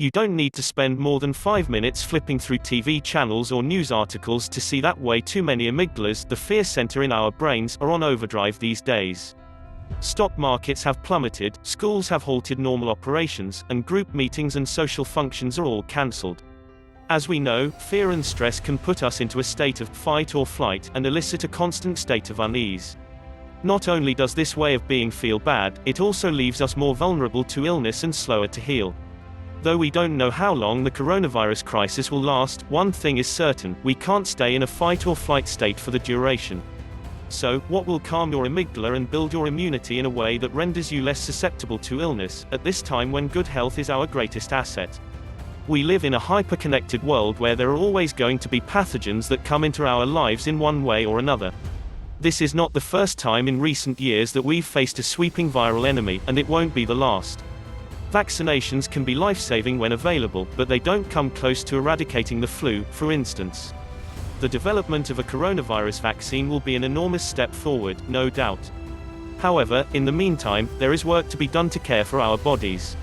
You don't need to spend more than 5 minutes flipping through TV channels or news articles to see that way too many amygdalas, the fear center in our brains, are on overdrive these days. Stock markets have plummeted, schools have halted normal operations, and group meetings and social functions are all cancelled. As we know, fear and stress can put us into a state of fight or flight and elicit a constant state of unease. Not only does this way of being feel bad, it also leaves us more vulnerable to illness and slower to heal. Though we don't know how long the coronavirus crisis will last, one thing is certain: we can't stay in a fight or flight state for the duration. So, what will calm your amygdala and build your immunity in a way that renders you less susceptible to illness, at this time when good health is our greatest asset? We live in a hyper-connected world where there are always going to be pathogens that come into our lives in one way or another. This is not the first time in recent years that we've faced a sweeping viral enemy, and it won't be the last. Vaccinations can be life-saving when available, but they don't come close to eradicating the flu, for instance. The development of a coronavirus vaccine will be an enormous step forward, no doubt. However, in the meantime, there is work to be done to care for our bodies.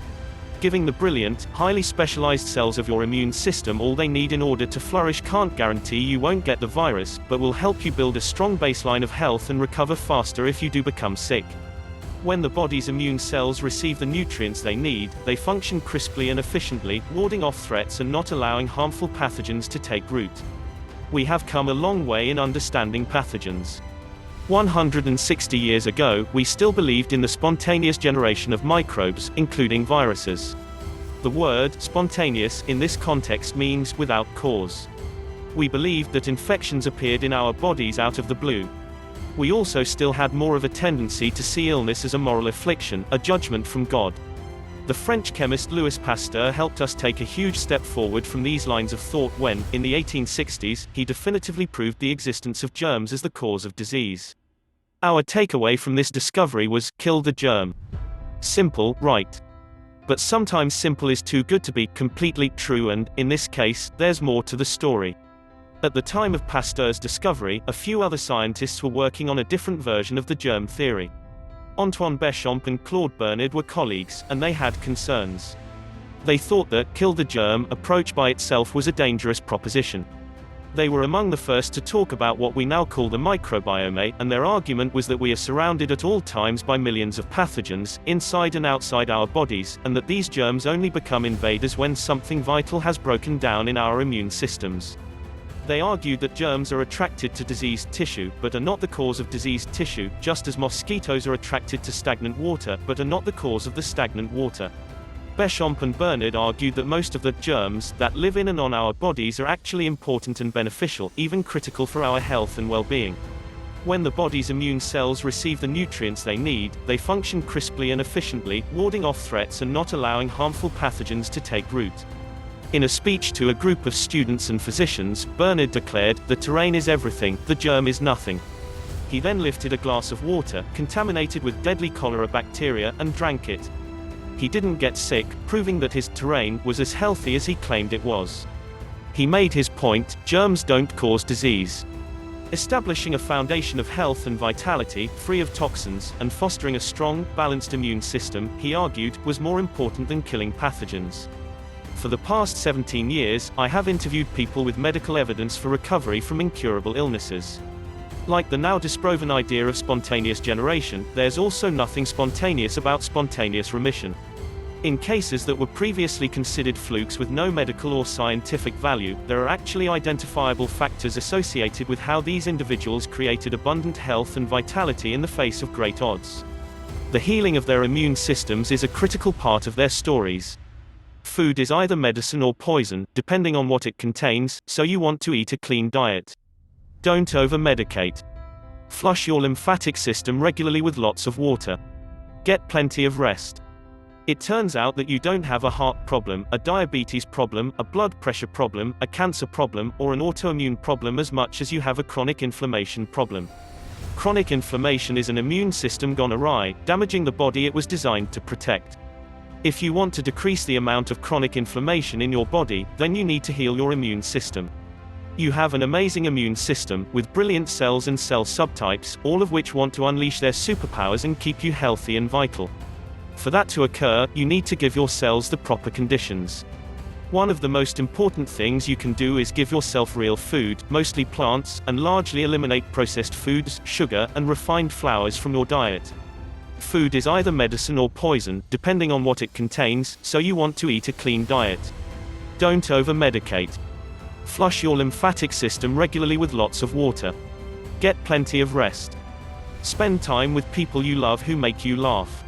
Giving the brilliant, highly specialized cells of your immune system all they need in order to flourish can't guarantee you won't get the virus, but will help you build a strong baseline of health and recover faster if you do become sick. When the body's immune cells receive the nutrients they need, they function crisply and efficiently, warding off threats and not allowing harmful pathogens to take root. We have come a long way in understanding pathogens. 160 years ago, we still believed in the spontaneous generation of microbes, including viruses. The word spontaneous in this context means without cause. We believed that infections appeared in our bodies out of the blue. We also still had more of a tendency to see illness as a moral affliction, a judgment from God. The French chemist Louis Pasteur helped us take a huge step forward from these lines of thought when, in the 1860s, he definitively proved the existence of germs as the cause of disease. Our takeaway from this discovery was, kill the germ. Simple, right? But sometimes simple is too good to be completely true, and, in this case, there's more to the story. At the time of Pasteur's discovery, a few other scientists were working on a different version of the germ theory. Antoine Béchamp and Claude Bernard were colleagues, and they had concerns. They thought that kill the germ approach by itself was a dangerous proposition. They were among the first to talk about what we now call the microbiome, and their argument was that we are surrounded at all times by millions of pathogens, inside and outside our bodies, and that these germs only become invaders when something vital has broken down in our immune systems. They argued that germs are attracted to diseased tissue, but are not the cause of diseased tissue, just as mosquitoes are attracted to stagnant water, but are not the cause of the stagnant water. Béchamp and Bernard argued that most of the germs that live in and on our bodies are actually important and beneficial, even critical for our health and well-being. When the body's immune cells receive the nutrients they need, they function crisply and efficiently, warding off threats and not allowing harmful pathogens to take root. In a speech to a group of students and physicians, Bernard declared, "The terrain is everything, the germ is nothing." He then lifted a glass of water, contaminated with deadly cholera bacteria, and drank it. He didn't get sick, proving that his terrain was as healthy as he claimed it was. He made his point: germs don't cause disease. Establishing a foundation of health and vitality, free of toxins, and fostering a strong, balanced immune system, he argued, was more important than killing pathogens. For the past 17 years, I have interviewed people with medical evidence for recovery from incurable illnesses. Like the now disproven idea of spontaneous generation, there's also nothing spontaneous about spontaneous remission. In cases that were previously considered flukes with no medical or scientific value, there are actually identifiable factors associated with how these individuals created abundant health and vitality in the face of great odds. The healing of their immune systems is a critical part of their stories. Food is either medicine or poison, depending on what it contains, so you want to eat a clean diet. Don't over-medicate. Flush your lymphatic system regularly with lots of water. Get plenty of rest. It turns out that you don't have a heart problem, a diabetes problem, a blood pressure problem, a cancer problem, or an autoimmune problem as much as you have a chronic inflammation problem. Chronic inflammation is an immune system gone awry, damaging the body it was designed to protect. If you want to decrease the amount of chronic inflammation in your body, then you need to heal your immune system. You have an amazing immune system, with brilliant cells and cell subtypes, all of which want to unleash their superpowers and keep you healthy and vital. For that to occur, you need to give your cells the proper conditions. One of the most important things you can do is give yourself real food, mostly plants, and largely eliminate processed foods, sugar, and refined flours from your diet. Food is either medicine or poison, depending on what it contains, so you want to eat a clean diet. Don't over-medicate. Flush your lymphatic system regularly with lots of water. Get plenty of rest. Spend time with people you love who make you laugh.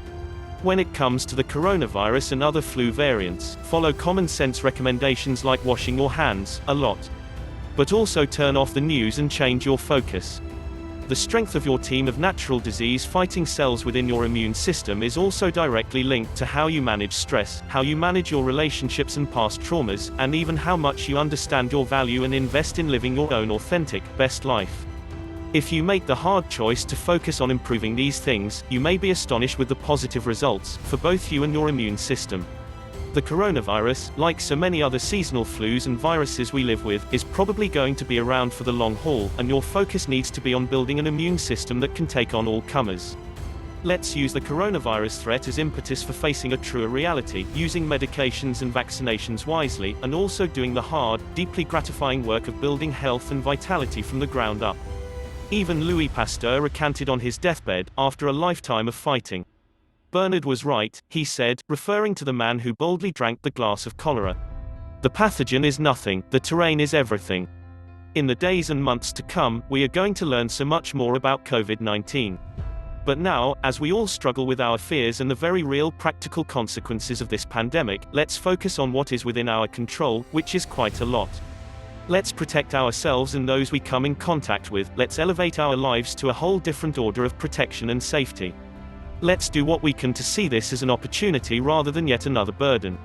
When it comes to the coronavirus and other flu variants, follow common sense recommendations like washing your hands a lot. But also turn off the news and change your focus. The strength of your team of natural disease-fighting cells within your immune system is also directly linked to how you manage stress, how you manage your relationships and past traumas, and even how much you understand your value and invest in living your own authentic, best life. If you make the hard choice to focus on improving these things, you may be astonished with the positive results, for both you and your immune system. The coronavirus, like so many other seasonal flus and viruses we live with, is probably going to be around for the long haul, and your focus needs to be on building an immune system that can take on all comers. Let's use the coronavirus threat as impetus for facing a truer reality, using medications and vaccinations wisely, and also doing the hard, deeply gratifying work of building health and vitality from the ground up. Even Louis Pasteur recanted on his deathbed, after a lifetime of fighting. Bernard was right, he said, referring to the man who boldly drank the glass of cholera. The pathogen is nothing, the terrain is everything. In the days and months to come, we are going to learn so much more about COVID-19. But now, as we all struggle with our fears and the very real practical consequences of this pandemic, let's focus on what is within our control, which is quite a lot. Let's protect ourselves and those we come in contact with. Let's elevate our lives to a whole different order of protection and safety. Let's do what we can to see this as an opportunity rather than yet another burden.